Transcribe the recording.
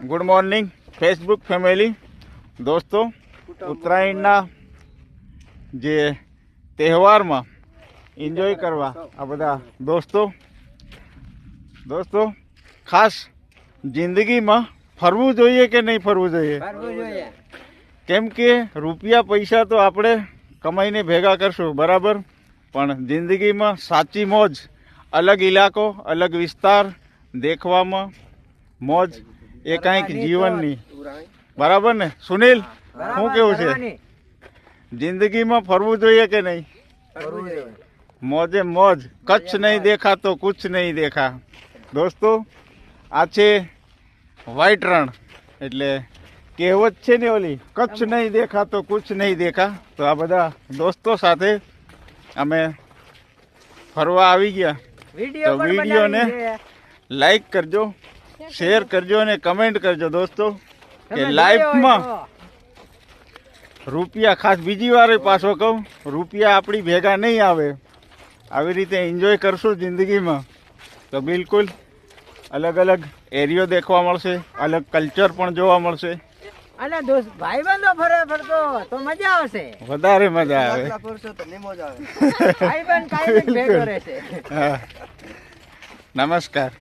Good morning Facebook family દોસ્તો, ઉત્તરાયણના જે તહેવારમાં એન્જોય કરવા આ બધા દોસ્તો ખાસ જિંદગીમાં ફરવું જોઈએ કે નહીં ફરવું જોઈએ? કેમ કે રૂપિયા પૈસા તો આપણે કમાઈને ભેગા કરશું બરાબર, પણ જિંદગીમાં સાચી મોજ અલગ ઇલાકો અલગ વિસ્તાર દેખવામાં મોજ એ કાંઈક જીવનની બરાબર ને સુનિલ, શું કેવું છે? જિંદગીમાં ફરવું જોઈએ કે નહીં? મોજે મોજ, કચ્છ નહીં દેખા તો કુછ નહીં દેખા. દોસ્તો આ છે વ્હાઈટ રણ, એટલે કહેવત છે ને ઓલી, કચ્છ નહીં દેખા તો કુછ નહીં દેખા. તો આ બધા દોસ્તો સાથે અમે ફરવા આવી ગયા. તો વિડીયોને લાઈક કરજો, શેર કરજો અને કમેન્ટ કરજો દોસ્તો, કે લાઈફમાં રૂપિયા, ખાસ બીજી વાર પાછો કહું, રૂપિયા આપણી ભેગા નહીં આવે. આવી રીતે એન્જોય કરશું જિંદગીમાં તો બિલકુલ અલગ અલગ એરિયો દેખવા મળશે, અલગ કલ્ચર પણ જોવા મળશે અને દોસ્ત ભાઈબંધો ફરે ફરતો તો મજા આવશે, વધારે મજા આવે. ભાઈબંધ કાંઈ ભેગો રહેશે. હા, નમસ્કાર.